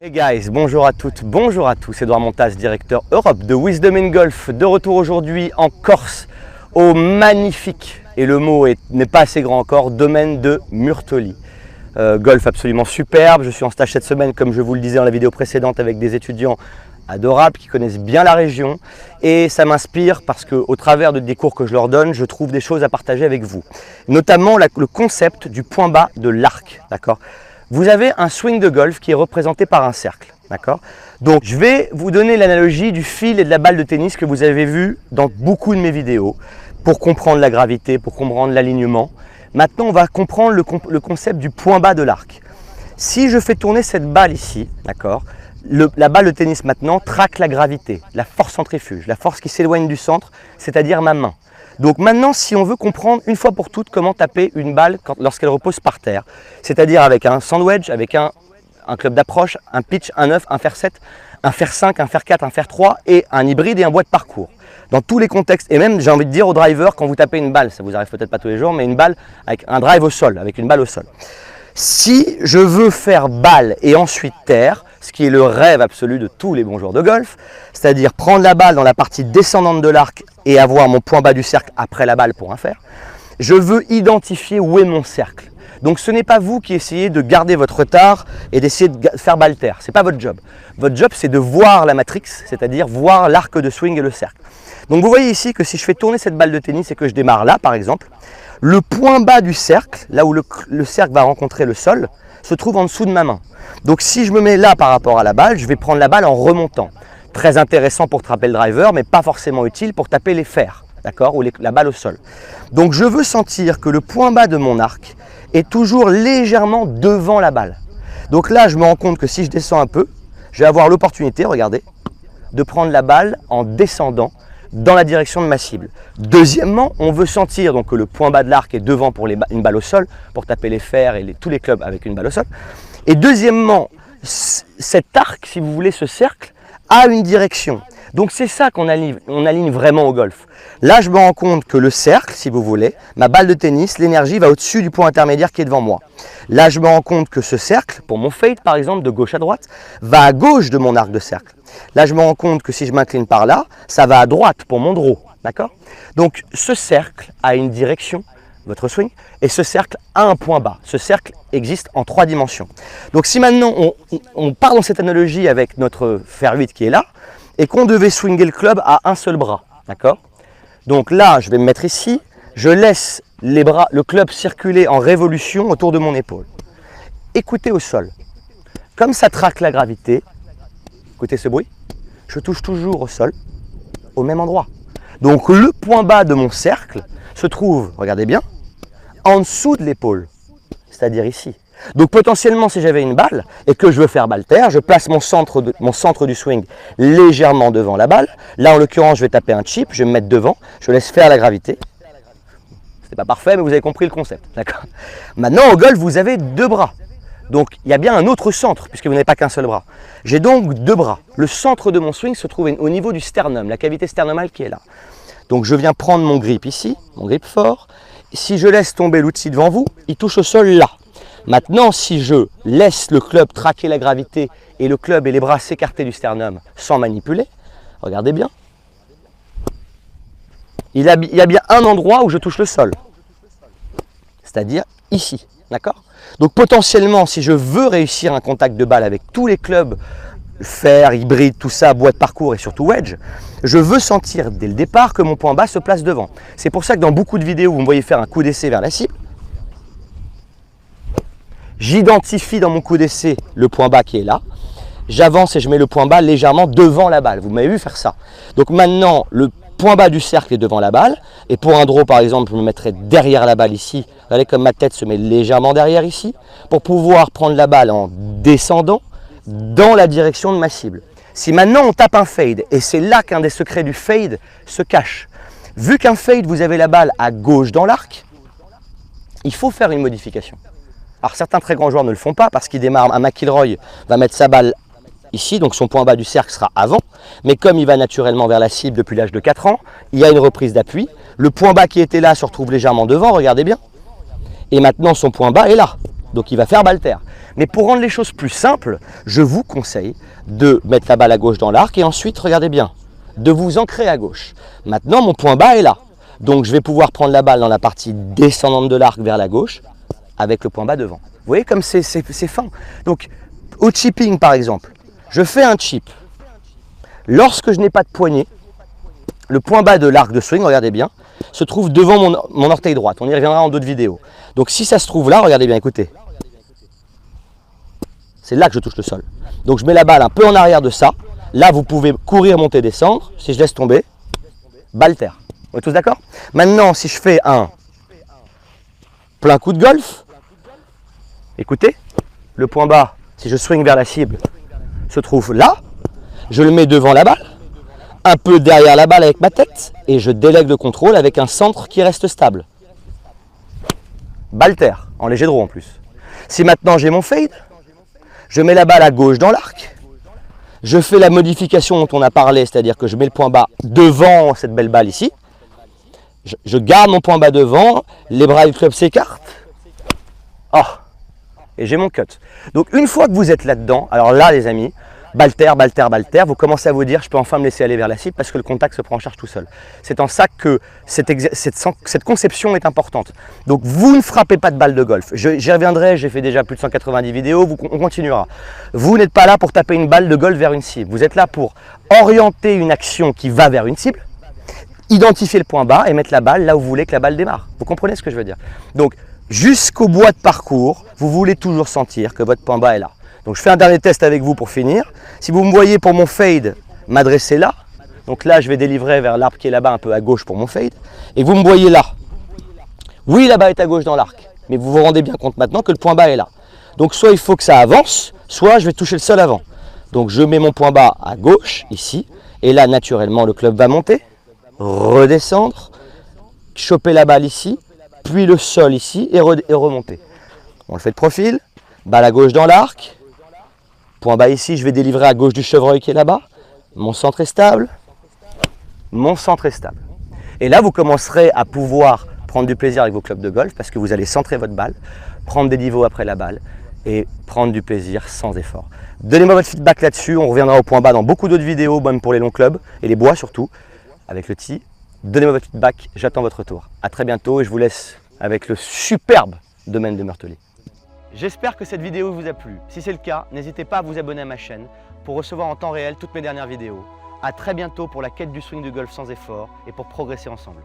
Hey guys, bonjour à toutes, bonjour à tous, Edouard Montas, directeur Europe de Wisdom in Golf, de retour aujourd'hui en Corse, au magnifique, et le mot n'est pas assez grand encore, domaine de Murtoli. Golf absolument superbe, je suis en stage cette semaine comme je vous le disais dans la vidéo précédente avec des étudiants adorables qui connaissent bien la région et ça m'inspire parce qu'au travers des cours que je leur donne, je trouve des choses à partager avec vous. Notamment le concept du point bas de l'arc, d'accord ? Vous avez un swing de golf qui est représenté par un cercle, d'accord? Donc je vais vous donner l'analogie du fil et de la balle de tennis que vous avez vu dans beaucoup de mes vidéos pour comprendre la gravité, pour comprendre l'alignement. Maintenant, on va comprendre le concept du point bas de l'arc. Si je fais tourner cette balle ici, d'accord, la balle de tennis maintenant traque la gravité, la force centrifuge, la force qui s'éloigne du centre, c'est-à-dire ma main. Donc maintenant, si on veut comprendre une fois pour toutes comment taper une balle lorsqu'elle repose par terre, c'est-à-dire avec un sandwich, avec un club d'approche, un pitch, un 9, un fer 7, un fer 5, un fer 4, un fer 3 et un hybride et un bois de parcours. Dans tous les contextes, et même j'ai envie de dire au driver, quand vous tapez une balle, ça vous arrive peut-être pas tous les jours, mais une balle avec un drive au sol, avec une balle au sol. Si je veux faire balle et ensuite terre, ce qui est le rêve absolu de tous les bons joueurs de golf, c'est-à-dire prendre la balle dans la partie descendante de l'arc et avoir mon point bas du cercle après la balle pour un fer, je veux identifier où est mon cercle. Donc ce n'est pas vous qui essayez de garder votre retard et d'essayer de faire balle terre, ce n'est pas votre job. Votre job c'est de voir la matrix, c'est-à-dire voir l'arc de swing et le cercle. Donc vous voyez ici que si je fais tourner cette balle de tennis et que je démarre là par exemple, le point bas du cercle, là où le cercle va rencontrer le sol, se trouve en dessous de ma main. Donc si je me mets là par rapport à la balle, je vais prendre la balle en remontant. Très intéressant pour taper le driver, mais pas forcément utile pour taper les fers, d'accord, ou la balle au sol. Donc je veux sentir que le point bas de mon arc est toujours légèrement devant la balle. Donc là, je me rends compte que si je descends un peu, je vais avoir l'opportunité, regardez, de prendre la balle en descendant dans la direction de ma cible. Deuxièmement, on veut sentir donc que le point bas de l'arc est devant pour une balle au sol, pour taper les fers et tous les clubs avec une balle au sol. Et deuxièmement, cet arc, si vous voulez, ce cercle, a une direction. Donc c'est ça qu'on aligne vraiment au golf. Là, je me rends compte que le cercle, si vous voulez, ma balle de tennis, l'énergie va au-dessus du point intermédiaire qui est devant moi. Là, je me rends compte que ce cercle, pour mon fade par exemple, de gauche à droite, va à gauche de mon arc de cercle. Là, je me rends compte que si je m'incline par là, ça va à droite pour mon draw. D'accord? Donc ce cercle a une direction, votre swing, et ce cercle a un point bas. Ce cercle existe en 3 dimensions. Donc si maintenant on part dans cette analogie avec notre fer 8 qui est là, et qu'on devait swinger le club à un seul bras, d'accord? Donc là, je vais me mettre ici, je laisse le club circuler en révolution autour de mon épaule. Écoutez au sol. Comme ça traque la gravité, écoutez ce bruit, je touche toujours au sol, au même endroit. Donc le point bas de mon cercle se trouve, regardez bien, en dessous de l'épaule, c'est-à-dire ici. Donc potentiellement, si j'avais une balle et que je veux faire balle terre, je place mon centre du swing légèrement devant la balle. Là, en l'occurrence, je vais taper un chip, je vais me mettre devant, je laisse faire la gravité. C'est pas parfait, mais vous avez compris le concept, d'accord? Maintenant, au golf, vous avez 2 bras. Donc, il y a bien un autre centre, puisque vous n'avez pas qu'un seul bras. J'ai donc 2 bras. Le centre de mon swing se trouve au niveau du sternum, la cavité sternumale qui est là. Donc, je viens prendre mon grip ici, mon grip fort. Si je laisse tomber l'outil devant vous, il touche au sol là. Maintenant, si je laisse le club traquer la gravité et le club et les bras s'écarter du sternum sans manipuler, regardez bien, il y a bien un endroit où je touche le sol, c'est-à-dire ici, d'accord? Donc potentiellement, si je veux réussir un contact de balle avec tous les clubs, fer, hybride, tout ça, bois de parcours et surtout wedge, je veux sentir dès le départ que mon point bas se place devant. C'est pour ça que dans beaucoup de vidéos, vous me voyez faire un coup d'essai vers la cible. J'identifie dans mon coup d'essai le point bas qui est là. J'avance et je mets le point bas légèrement devant la balle. Vous m'avez vu faire ça. Donc maintenant, le point bas du cercle est devant la balle. Et pour un draw, par exemple, je me mettrai derrière la balle ici. Regardez comme ma tête se met légèrement derrière ici. Pour pouvoir prendre la balle en descendant dans la direction de ma cible. Si maintenant on tape un fade, et c'est là qu'un des secrets du fade se cache. Vu qu'un fade, vous avez la balle à gauche dans l'arc, il faut faire une modification. Alors certains très grands joueurs ne le font pas parce qu'ils démarrent. Un McIlroy va mettre sa balle ici, donc son point bas du cercle sera avant. Mais comme il va naturellement vers la cible depuis l'âge de 4 ans, il y a une reprise d'appui. Le point bas qui était là se retrouve légèrement devant, regardez bien. Et maintenant son point bas est là. Donc il va faire balle terre. Mais pour rendre les choses plus simples, je vous conseille de mettre la balle à gauche dans l'arc et ensuite, regardez bien, de vous ancrer à gauche. Maintenant, mon point bas est là. Donc je vais pouvoir prendre la balle dans la partie descendante de l'arc vers la gauche avec le point bas devant. Vous voyez comme c'est fin. Donc au chipping par exemple, je fais un chip. Lorsque je n'ai pas de poignet, le point bas de l'arc de swing, regardez bien, se trouve devant mon orteil droite. On y reviendra en d'autres vidéos. Donc si ça se trouve là, regardez bien, écoutez. C'est là que je touche le sol. Donc je mets la balle un peu en arrière de ça. Là, vous pouvez courir, monter, descendre. Si je laisse tomber, balle terre. On est tous d'accord? Maintenant, si je fais un plein coup de golf, écoutez, le point bas, si je swing vers la cible, se trouve là. Je le mets devant la balle, un peu derrière la balle avec ma tête, et je délègue le contrôle avec un centre qui reste stable. Balle terre, en léger draw en plus. Si maintenant j'ai mon fade, je mets la balle à gauche dans l'arc, je fais la modification dont on a parlé, c'est-à-dire que je mets le point bas devant cette belle balle ici, je garde mon point bas devant, les bras du club s'écartent, oh, et j'ai mon cut. Donc une fois que vous êtes là-dedans, alors là les amis, balle terre, balle terre, balle terre, vous commencez à vous dire je peux enfin me laisser aller vers la cible parce que le contact se prend en charge tout seul. C'est en ça que cette conception est importante. Donc vous ne frappez pas de balle de golf. J'y reviendrai, j'ai fait déjà plus de 190 vidéos, on continuera. Vous n'êtes pas là pour taper une balle de golf vers une cible. Vous êtes là pour orienter une action qui va vers une cible, identifier le point bas et mettre la balle là où vous voulez que la balle démarre. Vous comprenez ce que je veux dire? Donc jusqu'au bout de parcours, vous voulez toujours sentir que votre point bas est là. Donc je fais un dernier test avec vous pour finir. Si vous me voyez pour mon fade m'adresser là, donc là je vais délivrer vers l'arc qui est là-bas un peu à gauche pour mon fade, et vous me voyez là. Oui, la balle est à gauche dans l'arc, mais vous vous rendez bien compte maintenant que le point bas est là. Donc soit il faut que ça avance, soit je vais toucher le sol avant. Donc je mets mon point bas à gauche, ici, et là naturellement le club va monter, redescendre, choper la balle ici, puis le sol ici et remonter. On le fait de profil, balle à gauche dans l'arc. Point bas ici, je vais délivrer à gauche du chevreuil qui est là-bas. Mon centre est stable. Mon centre est stable. Et là, vous commencerez à pouvoir prendre du plaisir avec vos clubs de golf parce que vous allez centrer votre balle, prendre des niveaux après la balle et prendre du plaisir sans effort. Donnez-moi votre feedback là-dessus. On reviendra au point bas dans beaucoup d'autres vidéos, même pour les longs clubs et les bois surtout, avec le tee. Donnez-moi votre feedback, j'attends votre retour. À très bientôt et je vous laisse avec le superbe domaine de Meurthe-Lis. J'espère que cette vidéo vous a plu. Si c'est le cas, n'hésitez pas à vous abonner à ma chaîne pour recevoir en temps réel toutes mes dernières vidéos. A très bientôt pour la quête du swing du golf sans effort et pour progresser ensemble.